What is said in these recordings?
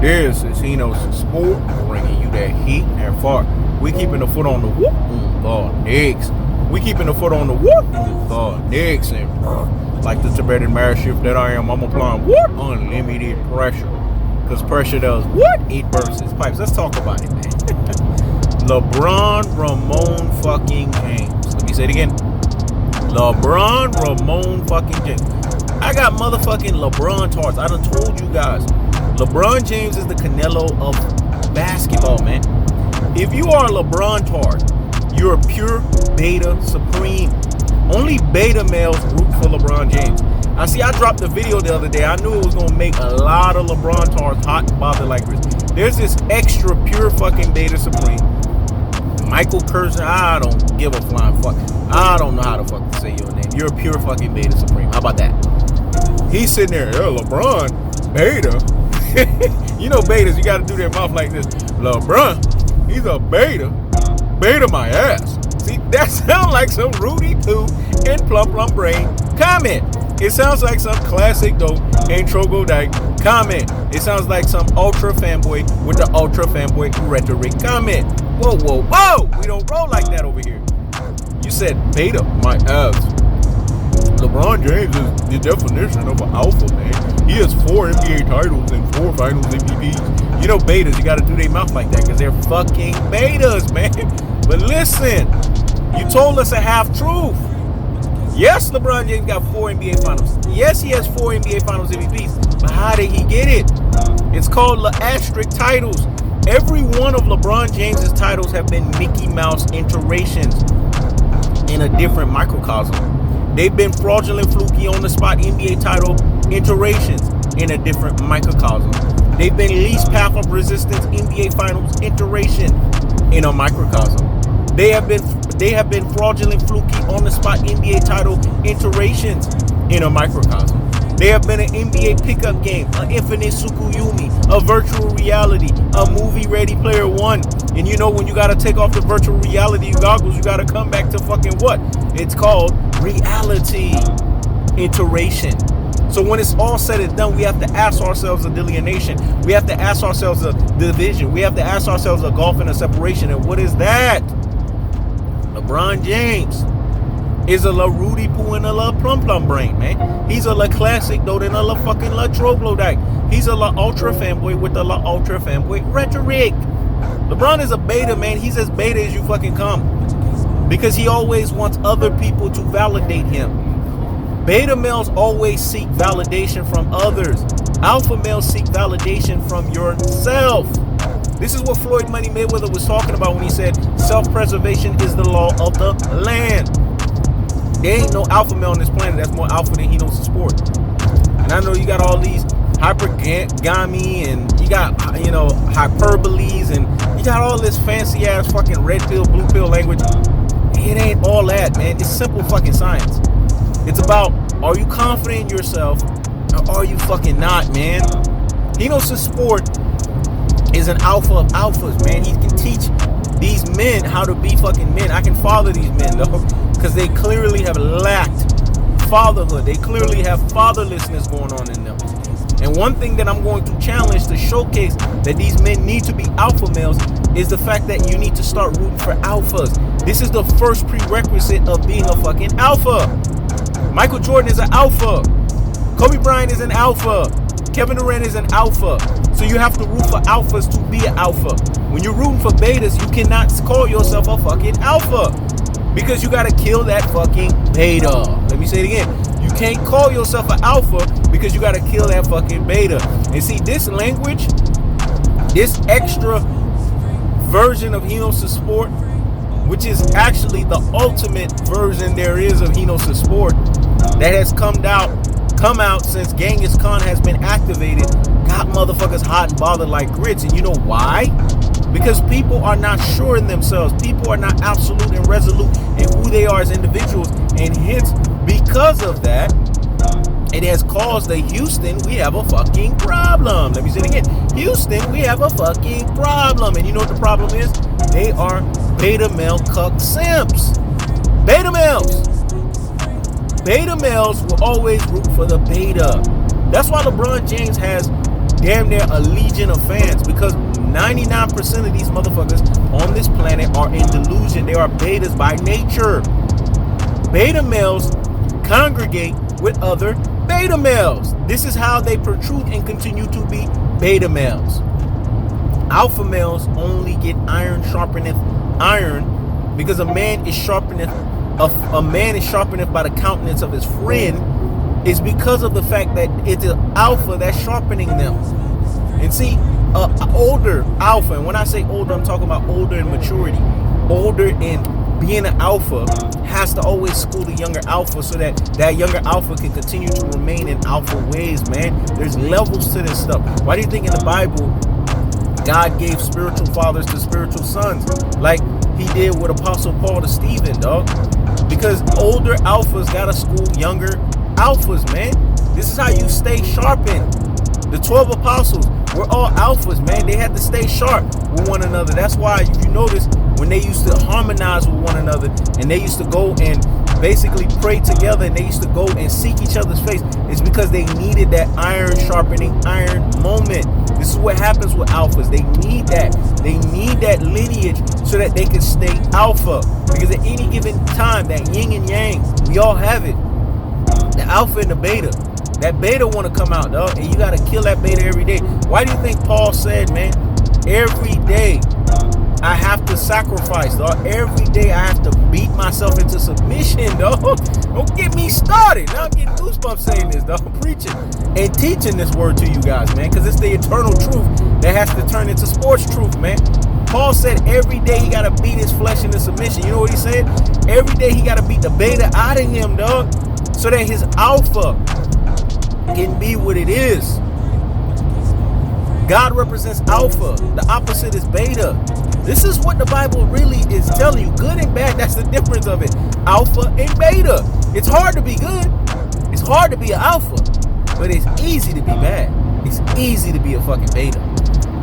This is Sport, bringing you that heat and fart. We keeping the foot on the whoop, Knicks. We keeping the foot on the whoop, Knicks. And like the Tibetan marriage shift that I am, I'm applying what? Unlimited pressure. Because pressure does what? It bursts its pipes. Let's talk about it, man. LeBron Ramon fucking James. Let me say it again. LeBron Ramon fucking James. I got motherfucking LeBron tarts. I done told you guys. LeBron James is the Canelo of basketball, man. If you are a LeBron tart, you're a pure beta supreme. Only beta males root for LeBron James. I dropped the video the other day. I knew it was going to make a lot of LeBron tarts hot and bothered like this. There's this extra pure fucking beta supreme. Michael Curzon, I don't give a flying fuck. I don't know how to fucking say your name. You're a pure fucking beta supreme. How about that? He's sitting there, LeBron, beta. You know betas, you got to do their mouth like this. LeBron, he's a beta. Beta my ass. See, that sounds like some Rudy Poo and Plum Plum Brain comment. It sounds like some classic though and Trogodite comment. It sounds like some ultra fanboy with the ultra fanboy rhetoric comment. Whoa, whoa, whoa! We don't roll like that over here. You said beta my ass. LeBron James is the definition of an alpha, man. He has 4 NBA titles and 4 finals MVPs. You know betas, you gotta do their mouth like that because they're fucking betas, man. But listen, you told us a half truth. Yes, LeBron James got 4 NBA finals. Yes, he has 4 NBA finals MVPs. But how did he get it? It's called asterisk titles. Every one of LeBron James's titles have been Mickey Mouse iterations in a different microcosm. They've been fraudulent, fluky, on the spot NBA title iterations in a different microcosm. They've been least path of resistance NBA finals iteration in a microcosm. They have been fraudulent, fluky, on the spot NBA title iterations in a microcosm. They have been an NBA pickup game, an infinite Sukuyumi, a virtual reality, a movie Ready Player One. And you know when you gotta take off the virtual reality goggles, you gotta come back to fucking what? It's called reality iteration. So when it's all said and done, we have to ask ourselves a delineation. We have to ask ourselves a division. We have to ask ourselves a gulf and a separation. And what is that? LeBron James is a La Rudy Poo and a La Plum Plum Brain, man. He's a La Classic though than a La fucking La Troglodite. He's a La Ultra fanboy with the La Ultra fanboy rhetoric. LeBron is a beta, man. He's as beta as you fucking come. Because he always wants other people to validate him. Beta males always seek validation from others. Alpha males seek validation from yourself. This is what Floyd Money Mayweather was talking about when he said self-preservation is the law of the land. There ain't no alpha male on this planet that's more alpha than he knows to sport. And I know you got all these hypergamy and you got, hyperboles and you got all this fancy ass fucking red pill, blue pill language. It ain't all that, man. It's simple fucking science. It's about, are you confident in yourself or are you fucking not, man? He knows to sport is an alpha of alphas, man. He can teach these men how to be fucking men. I can father these men, though, because they clearly have lacked fatherhood. They clearly have fatherlessness going on in them. And one thing that I'm going to challenge to showcase that these men need to be alpha males is the fact that you need to start rooting for alphas. This is the first prerequisite of being a fucking alpha. Michael Jordan is an alpha. Kobe Bryant is an alpha. Kevin Durant is an alpha. So you have to root for alphas to be an alpha. When you're rooting for betas, you cannot call yourself a fucking alpha. Because you gotta kill that fucking beta. Let me say it again. You can't call yourself an alpha because you gotta kill that fucking beta. And see, this language, this extra version of Hinosa Sport, which is actually the ultimate version there is of Hinosa Sport, that has come out since Genghis Khan has been activated, got motherfuckers hot and bothered like grits. And you know why? Because people are not sure in themselves. People are not absolute and resolute in who they are as individuals. And hence, because of that, it has caused the Houston, we have a fucking problem. Let me say it again. Houston, we have a fucking problem. And you know what the problem is? They are beta male cuck simps. Beta males. Beta males will always root for the beta. That's why LeBron James has damn near a legion of fans, because 99% of these motherfuckers on this planet are in delusion. They are betas by nature. Beta males congregate with other beta males. This is how they protrude and continue to be beta males. Alpha males only get iron sharpeneth iron, because a man is sharpeneth by the countenance of his friend, is because of the fact that it's an alpha that's sharpening them. And see, older alpha, and when I say older, I'm talking about older in maturity, older in being an alpha, has to always school the younger alpha so that younger alpha can continue to remain in alpha ways, man. There's levels to this stuff. Why do you think in the Bible God gave spiritual fathers to spiritual sons, like he did with Apostle Paul to Stephen, dog? Because older alphas gotta school younger alphas, man. This is how you stay sharpened. The 12 apostles were all alphas, man. They had to stay sharp with one another. That's why, if you notice, when they used to harmonize with one another, and they used to go and basically pray together, and they used to go and seek each other's face, it's because they needed that iron sharpening iron moment. This is what happens with alphas. They need that. They need that lineage so that they can stay alpha. Because at any given time, that yin and yang, we all have it. The alpha and the beta. That beta want to come out, dog, and you got to kill that beta every day. Why do you think Paul said, man, every day I have to sacrifice, dog? Every day I have to beat myself into submission, dog. Don't get me started. Now I'm getting goosebumps saying this, dog. I'm preaching and teaching this word to you guys, man, because it's the eternal truth that has to turn into sports truth, man. Paul said every day he got to beat his flesh into submission. You know what he said? Every day he got to beat the beta out of him, dog, so that his alpha can be what it is. God represents alpha. The opposite is beta. This is what the Bible really is telling you. Good and bad, that's the difference of it. Alpha and beta. It's hard to be good. It's hard to be an alpha. But it's easy to be bad. It's easy to be a fucking beta.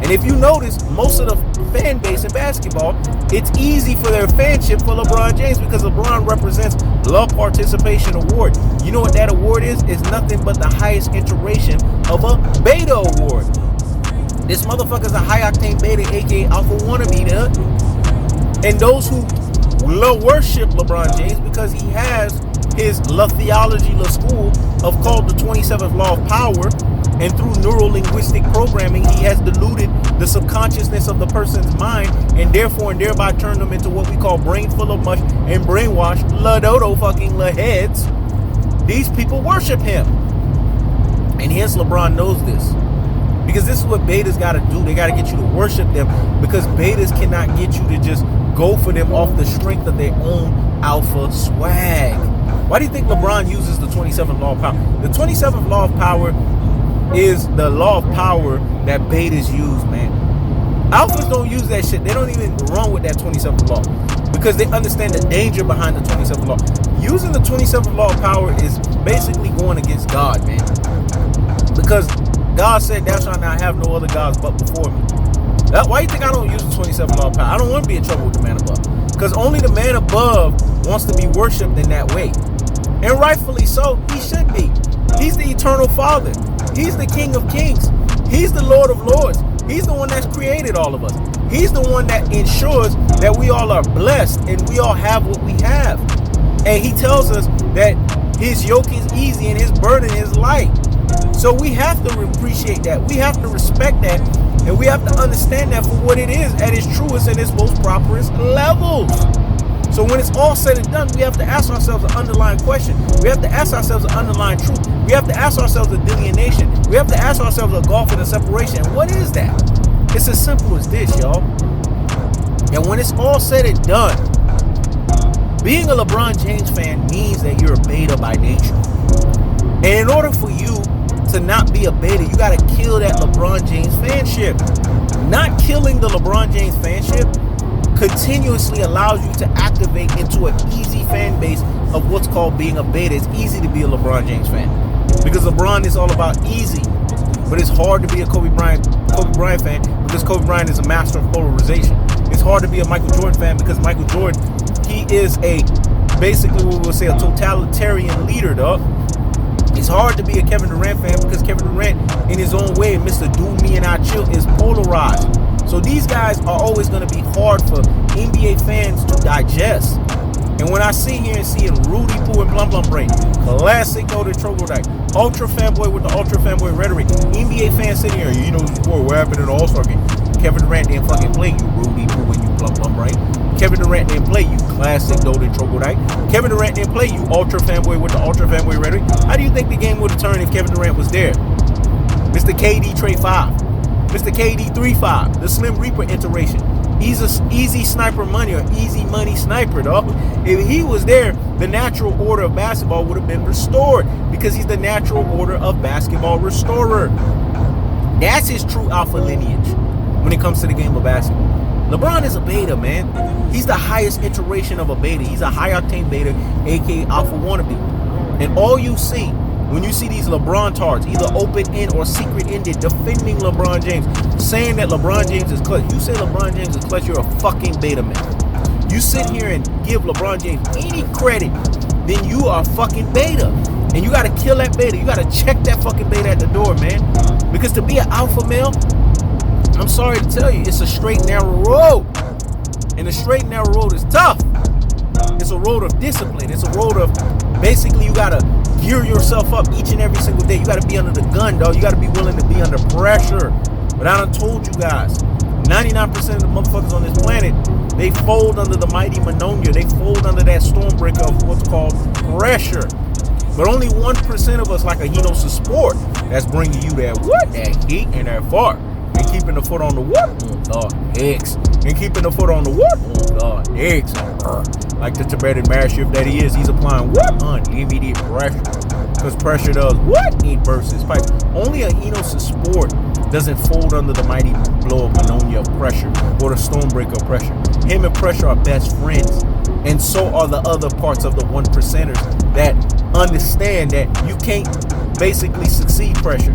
And if you notice, most of the fan base in basketball, it's easy for their fanship for LeBron James, because LeBron represents the Participation Award. You know what that award is? It's nothing but the highest iteration of a beta award. This motherfucker's a high octane beta, aka Alphawannbe, and those who worship LeBron James because he has his theology, school of called the 27th law of power, and through neuro-linguistic programming, he has diluted the subconsciousness of the person's mind, and thereby turned them into what we call brain full of mush and brainwashed dodo fucking heads. These people worship him, and hence LeBron knows this. Because this is what betas got to do. They got to get you to worship them, because betas cannot get you to just go for them off the strength of their own alpha swag. Why do you think LeBron uses the 27th law of power? The 27th law of power is the law of power that betas use, man. Alphas don't use that shit. They don't even run with that 27th law, because they understand the danger behind the 27th law. Using the 27th law of power is basically going against God, man. Because God said, thou shalt not have no other gods but before me. Why do you think I don't use the 27th law of power? I don't want to be in trouble with the man above. Because only the man above wants to be worshipped in that way. And rightfully so, he should be. He's the eternal Father. He's the King of Kings. He's the Lord of Lords. He's the one that's created all of us. He's the one that ensures that we all are blessed and we all have what we have. And he tells us that his yoke is easy and his burden is light. So we have to appreciate that. We have to respect that. And we have to understand that for what it is at its truest and its most properest levels. So when it's all said and done, we have to ask ourselves an underlying question. We have to ask ourselves an underlying truth. We have to ask ourselves a delineation. We have to ask ourselves a gulf and a separation. And what is that? It's as simple as this, y'all. And when it's all said and done, being a LeBron James fan means that you're a beta by nature. And in order for you to not be a beta, you got to kill that LeBron James fanship. Not killing the LeBron James fanship continuously allows you to activate into an easy fan base of what's called being a beta. It's easy to be a LeBron James fan because LeBron is all about easy, but it's hard to be a Kobe Bryant fan because Kobe Bryant is a master of polarization. It's hard to be a Michael Jordan fan because Michael Jordan, he is basically what we'll say a totalitarian leader, dog. It's hard to be a Kevin Durant fan because Kevin Durant, in his own way, Mr. Do Me and I Chill, is polarized. So these guys are always going to be hard for NBA fans to digest. And when I sit here and see Rudy Poo and Blum Blum Brain, classic golden troglodyte, ultra fanboy with the ultra fanboy rhetoric, NBA fans sitting here, you know, boy, what happened in the All-Star game? Kevin Durant didn't fucking play, you Rudy Poo and you Blum Blum Brain. Kevin Durant didn't play, you classic golden troglodyte. Kevin Durant didn't play, you ultra fanboy with the ultra fanboy rhetoric. How do you think the game would have turned if Kevin Durant was there? Mr. KD trade 5. Mr. KD 3-5. The Slim Reaper iteration. He's a easy sniper money or easy money sniper, dog. If he was there, the natural order of basketball would have been restored because he's the natural order of basketball restorer. That's his true alpha lineage when it comes to the game of basketball. LeBron is a beta, man. He's the highest iteration of a beta. He's a high octane beta, aka Alphawannbe. And all you see when you see these LeBron tards, either open-end or secret-ended, defending LeBron James, saying that LeBron James is clutch. You say LeBron James is clutch, you're a fucking beta man. You sit here and give LeBron James any credit, then you are fucking beta. And you got to kill that beta. You got to check that fucking beta at the door, man. Because to be an alpha male, I'm sorry to tell you, it's a straight, narrow road. And the straight, narrow road is tough. It's a road of discipline. It's a road of basically you got to gear yourself up each and every single day. You got to be under the gun, dog. You got to be willing to be under pressure. But I done told you guys, 99% of the motherfuckers on this planet, they fold under the mighty Manonia. They fold under that stormbreaker of what's called pressure. But only 1% of us, like a Henos of Sport, that's bringing you that what? That heat and that fart. And keeping the foot on the what? X. And keeping the foot on the what? X. Like the Tibetan Marshif that he is, he's applying what? Immediate pressure. Because pressure does what? It bursts his pipe. Only a Henos of Sport doesn't fold under the mighty blow of Manonia of pressure or the stormbreaker of pressure. Him and pressure are best friends. And so are the other parts of the 1%ers that understand that you can't basically succeed pressure.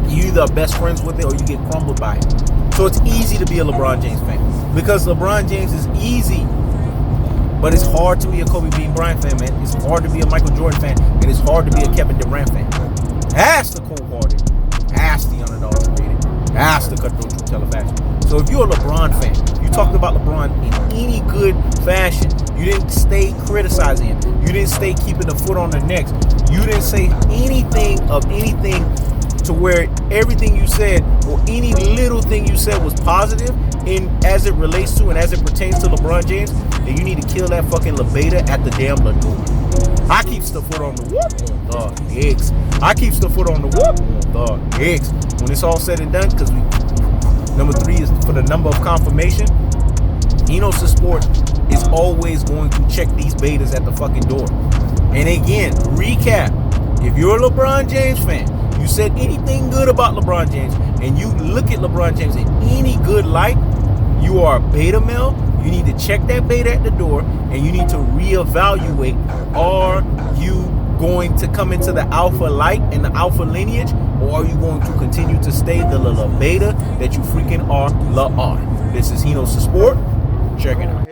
You either are best friends with it or you get crumbled by it. So it's easy to be a LeBron James fan because LeBron James is easy. But it's hard to be a Kobe Bean Bryant fan, man. It's hard to be a Michael Jordan fan. And it's hard to be a Kevin Durant fan. That's the cold-hearted. That's the unadulterated. That's the cutthroat true telefaction. So if you're a LeBron fan, you talked about LeBron in any good fashion. You didn't stay criticizing him. You didn't stay keeping the foot on the neck. You didn't say anything of anything to where everything you said or any little thing you said was positive in as it relates to and as it pertains to LeBron James, then you need to kill that fucking LeBeta at the damn LeDor. I keeps the foot on the whoop, X. I keeps the foot on the whoop, X. When it's all said and done, because number 3 is for the number of confirmation. Henos of Sport is always going to check these betas at the fucking door. And again, recap: if you're a LeBron James fan, you said anything good about LeBron James, and you look at LeBron James in any good light, you are a beta male. You need to check that beta at the door, and you need to reevaluate: are you going to come into the alpha light and the alpha lineage, or are you going to continue to stay the beta that you freaking are? This is Henos of Sport. Check it out.